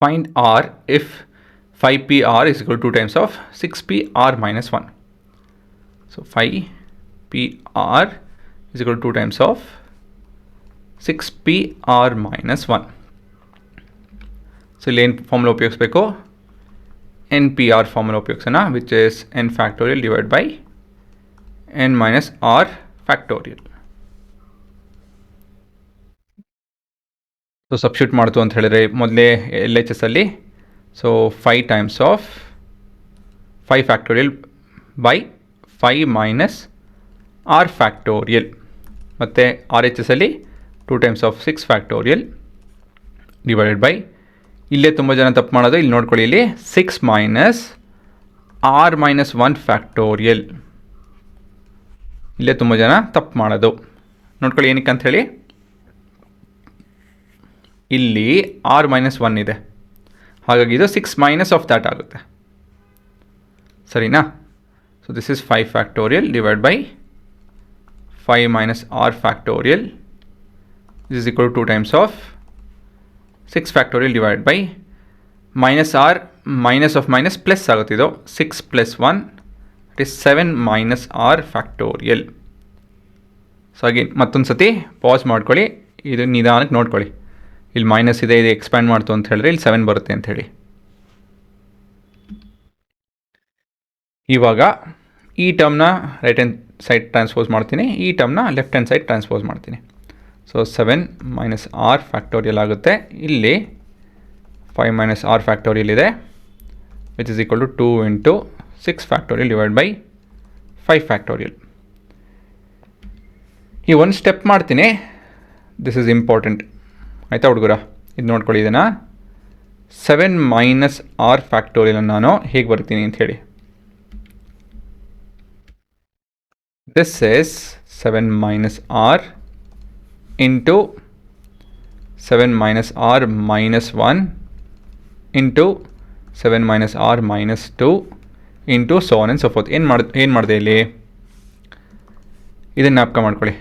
Find R if 5PR is equal to 2 times of 6PR minus 1. So 5PR is equal to 2 times of 6PR minus 1. So in formula ಉಪಯೋಗಿಸಬೇಕು NPR formula ಉಪಯೋಗಿಸೋಣ, which is n factorial divided by n minus r factorial. So substitute ಮಾಡ್ತು ಅಂತ ಹೇಳಿದ್ರೆ ಮೊದಲೇ L H S ಅಲ್ಲಿ so 5 times of 5 factorial by 5 minus R factorial, ಮತ್ತು R H S ಅಲ್ಲಿ 2 times of 6 factorial divided by, ಇಲ್ಲೇ ತುಂಬ ಜನ ತಪ್ಪು ಮಾಡೋದು, ಇಲ್ಲಿ ನೋಡ್ಕೊಳ್ಳಿ, ಇಲ್ಲಿ 6 ಮೈನಸ್ ಆರ್ ಮೈನಸ್ 1 ಫ್ಯಾಕ್ಟೋರಿಯಲ್, ಇಲ್ಲೇ ತುಂಬ ಜನ ತಪ್ಪು ಮಾಡೋದು. ನೋಡ್ಕೊಳ್ಳಿ ಏನಕ್ಕೆ ಅಂಥೇಳಿ, ಇಲ್ಲಿ ಆರ್ ಮೈನಸ್ 1 ಇದೆ, ಹಾಗಾಗಿ ಇದು 6 ಮೈನಸ್ ಆಫ್ ದ್ಯಾಟ್ ಆಗುತ್ತೆ. ಸರಿನಾ? So this is 5 factorial divide by 5 minus R factorial this is equal to 2 times of 6 factorial divide by minus R minus of minus plus ಆಗುತ್ತೆ, ಇದು 6 plus 1 it is 7 minus R factorial. So ಹಾಗೆ ಮತ್ತೊಂದು ಸತಿ pass ಮಾಡ್ಕೊಳ್ಳಿ, ಇದು ನಿಧಾನಕ್ಕೆ ನೋಡ್ಕೊಳ್ಳಿ, ಇಲ್ಲಿ ಮೈನಸ್ ಇದೆ, ಇದು ಎಕ್ಸ್ಪ್ಯಾಂಡ್ ಮಾಡ್ತು ಅಂತ ಹೇಳಿದ್ರೆ ಇಲ್ಲಿ 7 ಬರುತ್ತೆ ಅಂಥೇಳಿ. ಇವಾಗ ಈ ಟರ್ಮ್ನ ರೈಟ್ ಹ್ಯಾಂಡ್ ಸೈಡ್ ಟ್ರಾನ್ಸ್ಪೋಸ್ ಮಾಡ್ತೀನಿ, ಈ ಟರ್ಮ್ನ ಲೆಫ್ಟ್ ಹ್ಯಾಂಡ್ ಸೈಡ್ ಟ್ರಾನ್ಸ್ಪೋಸ್ ಮಾಡ್ತೀನಿ. ಸೊ 7 ಮೈನಸ್ ಆರ್ ಫ್ಯಾಕ್ಟೋರಿಯಲ್ ಆಗುತ್ತೆ, ಇಲ್ಲಿ 5 ಮೈನಸ್ ಆರ್ ಫ್ಯಾಕ್ಟೋರಿಯಲ್ ಇದೆ, which is equal to 2 into 6 factorial divide by 5 factorial. ಈ ಒಂದು ಸ್ಟೆಪ್ ಮಾಡ್ತೀನಿ, ದಿಸ್ ಇಸ್ ಇಂಪಾರ್ಟೆಂಟ್ ಆಯಿತಾ ಹುಡುಗರ, ಇದು ನೋಡ್ಕೊಳ್ಳಿ, ಇದನ್ನು 7 ಮೈನಸ್ ಆರ್ ಫ್ಯಾಕ್ಟೋರಿಯಲ್ ನಾನು ಹೇಗೆ ಬರ್ತೀನಿ ಅಂತ ಹೇಳಿ. This is 7 minus R into 7 minus R minus 1 into 7 minus R minus 2 into so on and so forth. ಏನು ಮಾಡಿದೆ ಇಲ್ಲಿ, ಇದನ್ನು ಜ್ಞಾಪಕ ಮಾಡ್ಕೊಳ್ಳಿ.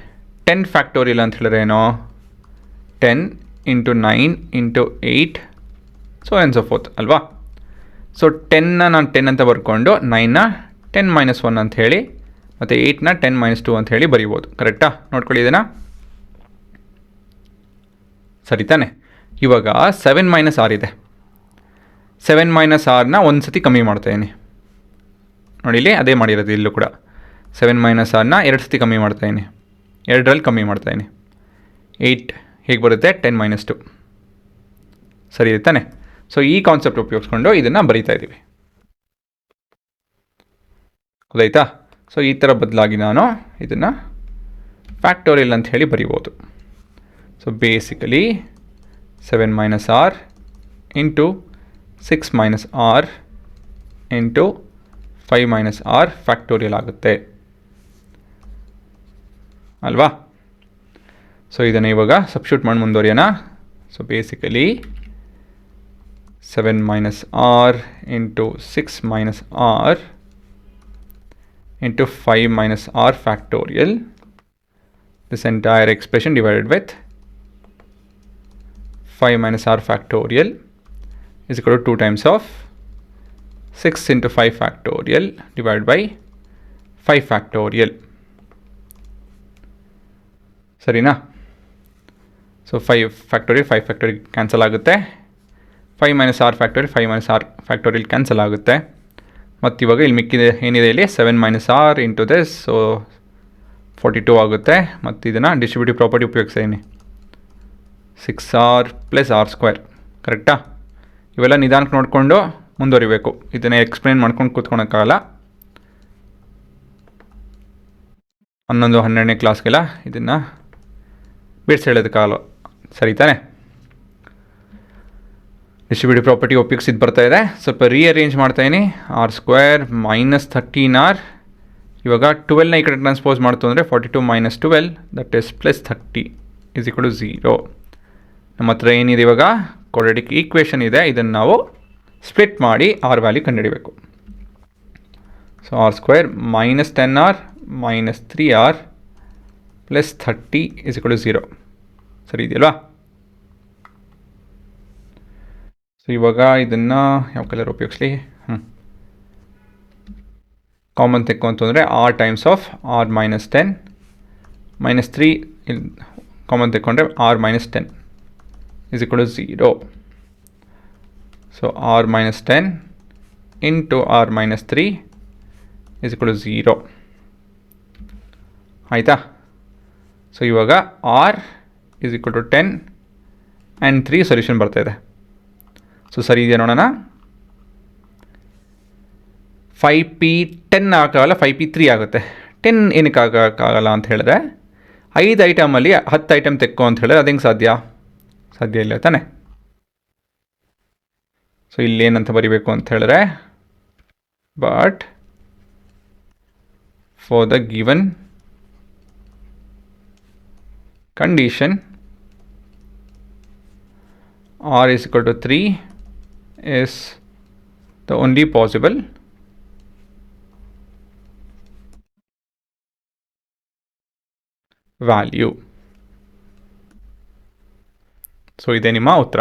10 ಫ್ಯಾಕ್ಟೋರಿಯಲ್ ಅಂತ ಹೇಳಿದ್ರೆ ಏನೋ 10 into 9 into 8 so and so fourth ಅಲ್ವಾ. ಸೊ 10ನ ನಾನು 10 ಅಂತ ಬರ್ಕೊಂಡು 9ನ 10 ಮೈನಸ್ 1 ಅಂತ ಹೇಳಿ, ಮತ್ತು 8ನ 10 ಮೈನಸ್ 2 ಅಂತ ಹೇಳಿ ಬರೀಬೋದು. ಕರೆಕ್ಟಾ? ನೋಡ್ಕೊಳ್ಳಿ ಇದನ್ನು, ಸರಿ ತಾನೆ? ಇವಾಗ 7 ಮೈನಸ್ ಆರ್ ಇದೆ, 7 ಮೈನಸ್ ಆರ್ನ ಒಂದು ಸತಿ ಕಮ್ಮಿ ಮಾಡ್ತಾಯಿದ್ದೀನಿ, ನೋಡಿ ಇಲ್ಲಿ ಅದೇ ಮಾಡಿರೋದು ಇಲ್ಲೂ ಕೂಡ. 7 ಮೈನಸ್ ಆರ್ನ 2 ಸತಿ ಕಮ್ಮಿ ಮಾಡ್ತಾಯಿದ್ದೀನಿ, 2ರಲ್ಲಿ ಕಮ್ಮಿ ಮಾಡ್ತಾಯಿದ್ದೀನಿ. 8 ಹೇಗೆ ಬರುತ್ತೆ, 10 ಮೈನಸ್ 2, ಸರಿ ಇದೆ ತಾನೆ? ಸೊ ಈ ಕಾನ್ಸೆಪ್ಟ್ ಉಪಯೋಗಿಸ್ಕೊಂಡು ಇದನ್ನು ಬರೀತಾ ಇದ್ದೀವಿ, ಗೊತ್ತಾಯ್ತಾ? ಸೊ ಈ ಥರ ಬದಲಾಗಿ ನಾನು ಇದನ್ನು ಫ್ಯಾಕ್ಟೋರಿಯಲ್ ಅಂತ ಹೇಳಿ ಬರೀಬೋದು. So basically 7 minus R into 6 minus R into 5 minus R factorial ಆಗುತ್ತೆ ಅಲ್ವಾ? ಸೊ ಇದನ್ನು ಇವಾಗ ಸಬ್ಸ್ಟಿಟ್ಯೂಟ್ ಮಾಡಿ ಮುಂದುವರಿಯೋಣ. So basically 7 minus R into 6 minus R into 5 minus R factorial, this entire expression divided with 5 minus r factorial is equal to 2 times of 6 into 5 factorial divided by 5 factorial. ಸರಿನಾ? So 5 factorial 5 factorial cancel ಆಗುತ್ತೆ, 5 minus R factorial 5 minus R factorial cancel ಆಗುತ್ತೆ, ಮತ್ತು ಇವಾಗ ಇಲ್ಲಿ ಮಿಕ್ಕಿದೆ ಏನಿದೆ ಇಲ್ಲಿ 7 minus R into this, so 42 ಆಗುತ್ತೆ. ಮತ್ತು ಇದನ್ನು ಡಿಸ್ಟ್ರಿಬ್ಯೂಟಿವ್ ಪ್ರಾಪರ್ಟಿ ಉಪಯೋಗಿಸ್ತೀನಿ, 6r ಪ್ಲಸ್ ಆರ್ ಸ್ಕ್ವೇರ್. ಕರೆಕ್ಟಾ? ಇವೆಲ್ಲ ನಿಧಾನಕ್ಕೆ ನೋಡಿಕೊಂಡು ಮುಂದುವರಿಬೇಕು, ಇದನ್ನು ಎಕ್ಸ್ಪ್ಲೇನ್ ಮಾಡ್ಕೊಂಡು ಕೂತ್ಕೊಳಕ್ಕಾಗಲ್ಲ. 11-12ನೇ ಕ್ಲಾಸ್ಗೆಲ್ಲ ಇದನ್ನು ಬಿಡಿಸಿ ಹೇಳೋದಕ್ಕಾಗಲ್ಲ, ಸರಿ ತಾನೆ? ಡಿಸ್ಟ್ರಿಬ್ಯೂಟಿವ್ ಪ್ರಾಪರ್ಟಿ ಉಪಯೋಗಿಸಿದ್ದು ಬರ್ತಾಯಿದೆ, ಸ್ವಲ್ಪ ರೀಅರೇಂಜ್ ಮಾಡ್ತಾಯಿನಿ. ಆರ್ ಸ್ಕ್ವೇರ್ ಮೈನಸ್ 13r, ಇವಾಗ 12ನ ಈ ಕಡೆ ಟ್ರಾನ್ಸ್ಪೋಸ್ ಮಾಡ್ತು ಅಂದರೆ 42 minus 12 that is plus 30 is equal to 0. ನಮ್ಮ ಹತ್ರ ಏನಿದೆ ಇವಾಗ ಕ್ವಾಡ್ರಾಟಿಕ್ ಈಕ್ವೇಷನ್ ಇದೆ, ಇದನ್ನು ನಾವು ಸ್ಪ್ಲಿಟ್ ಮಾಡಿ ಆರ್ ವ್ಯಾಲ್ಯೂ ಕಂಡುಹಿಡಬೇಕು. So R square minus 10r minus 3r plus 30 is equal to 0, ಸರಿ ಇದೆಯಲ್ವಾ? ಸೊ ಇವಾಗ ಇದನ್ನು ಯಾವ ಕಲರ್ ಉಪಯೋಗಿಸ್ಲಿ? ಕಾಮನ್ ತೆಕ್ಕು ಅಂತಂದರೆ R times of R minus 10 minus 3 ಇಲ್ಲಿ ಕಾಮನ್ ತೆಕ್ಕೊಂಡ್ರೆ R minus 10 is equal to 0. So r minus 10 into r minus 3 is equal to 0. ಆಯಿತಾ? ಸೊ ಇವಾಗ r is equal to 10 and 3 solution ಬರ್ತಾ ಇದೆ. ಸೊ ಸರಿ ಇದೆಯಾ ನೋಡೋಣ. 5p 10 ಆಗೋಲ್ಲ, 5p 3 ಆಗುತ್ತೆ. 10 ಏನಕ್ಕೆ ಆಗೋಕ್ಕಾಗಲ್ಲ ಅಂತ ಹೇಳಿದ್ರೆ 5 ಐಟಮಲ್ಲಿ 10 ಐಟಮ್ ತೆಕ್ಕೋ ಅಂತ ಹೇಳಿದ್ರೆ ಅದು ಹೆಂಗೆ ಸಾಧ್ಯ? ಸಾಧ್ಯ ಇಲ್ಲ ತಾನೆ. ಸೊ ಇಲ್ಲೇನಂತ ಬರಿಬೇಕು ಅಂತ ಹೇಳಿದ್ರೆ, but for the given condition r is equal to 3 is the only possible value. So ಇದೇ ನಿಮ್ಮ ಉತ್ತರ.